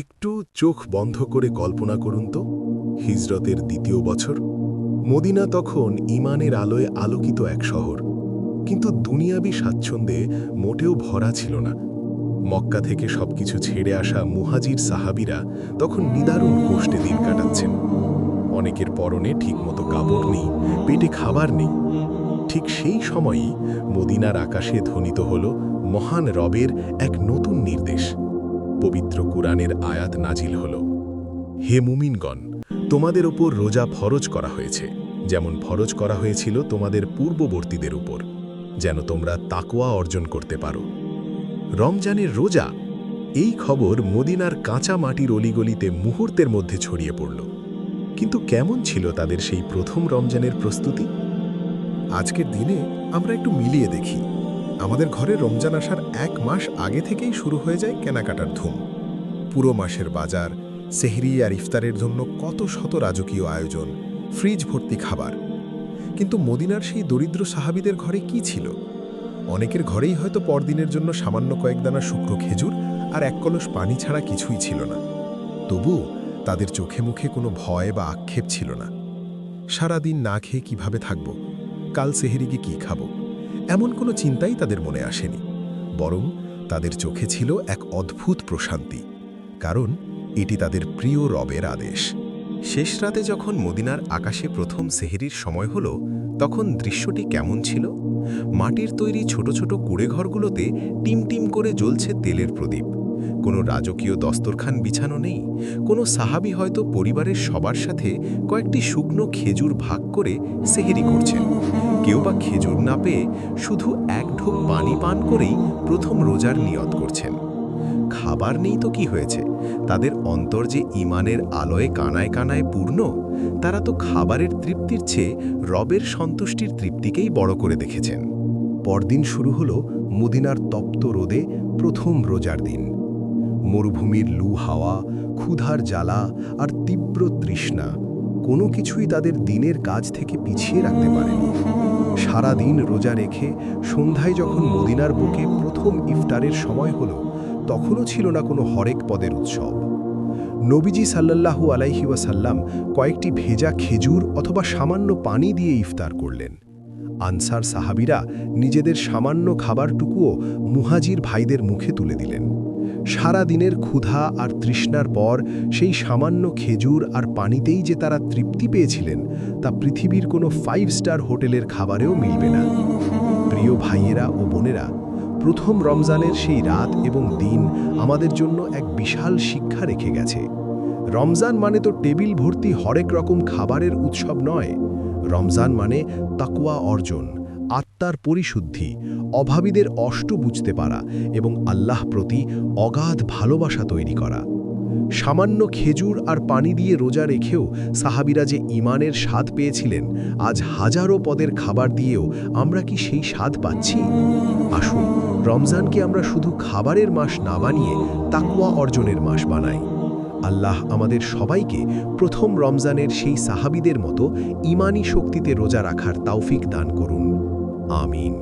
একটু চোখ বন্ধ করে কল্পনা করুন তো, হিজরতের দ্বিতীয় বছর। মদিনা তখন ঈমানের আলোয় আলোকিত এক শহর, কিন্তু দুনিয়াবি স্বাচ্ছন্দ্যে মোটেও ভরা ছিল না। মক্কা থেকে সবকিছু ছেড়ে আসা মুহাজির সাহাবীরা তখন নিদারুণ কষ্টে দিন কাটাচ্ছেন। অনেকের পরনে ঠিকমতো কাপড় নেই, পেটে খাবার নেই। ঠিক সেই সময়ই মদিনার আকাশে ধ্বনিত হল মহান রবের এক নতুন নির্দেশ। পবিত্র কুরআনের আয়াত নাজিল হল, হে মুমিনগণ, তোমাদের ওপর রোজা ফরজ করা হয়েছে, যেমন ফরজ করা হয়েছিল তোমাদের পূর্ববর্তীদের উপর, যেন তোমরা তাকওয়া অর্জন করতে পারো। রমজানের রোজা, এই খবর মদিনার কাঁচা মাটির অলিগলিতে মুহূর্তের মধ্যে ছড়িয়ে পড়ল। কিন্তু কেমন ছিল তাদের সেই প্রথম রমজানের প্রস্তুতি? আজকের দিনে আমরা একটু মিলিয়ে দেখি। আমাদের ঘরে রমজান আসার 1 মাস আগে থেকেই শুরু হয়ে যায় কেনাকাটার ধুম। পুরো মাসের বাজার, সেহরি আর ইফতারের জন্য কত শত রাজকীয় আয়োজন, ফ্রিজ ভর্তি খাবার। কিন্তু মদিনার সেই দরিদ্র সাহাবীদের ঘরে কি ছিল? অনেকের ঘরেই হয়তো পরদিনের জন্য সামান্য কয়েক দানা শুকনো খেজুর আর 1 কলস পানি ছাড়া কিছুই ছিল না। তবু তাদের চোখে মুখে কোনো ভয় বা আক্ষেপ ছিল না। সারাদিন না খেয়ে কিভাবে থাকব, কাল সেহরিকে কি খাব, এমন কোনো চিন্তাই তাদের মনে আসেনি। বরং তাদের চোখে ছিল এক অদ্ভুত প্রশান্তি, কারণ এটি তাদের প্রিয় রবের আদেশ। শেষ রাতে যখন মদিনার আকাশে প্রথম সেহরির সময় হলো, তখন দৃশ্যটি কেমন ছিল? মাটির তৈরি ছোট ছোট কুঁড়েঘরগুলোতে টিমটিম করে জ্বলছে তেলের প্রদীপ। কোনো রাজকীয় দস্তরখান বিছানো নেই। কোনো সাহাবী হয়তো পরিবারের সবার সাথে কয়েকটি শুকনো খেজুর ভাগ করে সেহরি করছেন। কেউ বা খেজুর না পেয়ে শুধু 1 ঢোক পানি পান করেই প্রথম রোজার নিয়ত করছেন। খাবার নেই তো কি হয়েছে, তাদের অন্তর যে ঈমানের আলোয় কানায় কানায় পূর্ণ। তারা তো খাবারের তৃপ্তির চেয়ে রবের সন্তুষ্টির তৃপ্তিকেই বড় করে দেখেছেন। পরদিন শুরু হলো মদিনার তপ্ত রোদে প্রথম রোজার দিন। মরুভূমির লু হাওয়া, ক্ষুধার জ্বালা আর তীব্র তৃষ্ণা কোনো কিছুই তাদের দিনের কাজ থেকে পিছিয়ে রাখতে পারেনি। সারা দিন রোজা রেখে সন্ধ্যায় যখন মদিনার বুকে প্রথম ইফতারের সময় হলো, তখনও ছিল না কোনো হরেক পদের উৎসব। নবীজি সাল্লাল্লাহু আলাইহি ওয়াসাল্লাম কয়েকটি ভেজা খেজুর অথবা সামান্য পানি দিয়ে ইফতার করলেন। আনসার সাহাবীরা নিজেদের সামান্য খাবারটুকুও মুহাজির ভাইদের মুখে তুলে দিলেন। সারা দিনের ক্ষুধা আর তৃষ্ণার পর সেই সামান্য খেজুর আর পানিতেই যে তারা তৃপ্তি পেয়েছিলেন, তা পৃথিবীর কোনো 5 স্টার হোটেলের খাবারেও মিলবে না। প্রিয় ভাইয়েরা ও বোনেরা, প্রথম রমজানের সেই রাত এবং দিন আমাদের জন্য এক বিশাল শিক্ষা রেখে গেছে। রমজান মানে তো টেবিল ভর্তি হরেক রকম খাবারের উৎসব নয়। রমজান মানে তাকওয়া অর্জন, আত্মার পরিশুদ্ধি, অভাবীদের অষ্ট বুঝতে পারা এবং আল্লাহ প্রতি অগাধ ভালোবাসা তৈরি করা। সামান্য খেজুর আর পানি দিয়ে রোজা রেখেও সাহাবীরা যে ঈমানের স্বাদ পেয়েছিলেন, আজ হাজারো পদের খাবার দিয়েও আমরা কি সেই স্বাদ পাচ্ছি? আসুন, রমজানকে আমরা শুধু খাবারের মাস না বানিয়ে তাকওয়া অর্জনের মাস বানাই। আল্লাহ আমাদের সবাইকে প্রথম রমজানের সেই সাহাবীদের মতো ঈমানি শক্তিতে রোজা রাখার তৌফিক দান করুন। আমিন।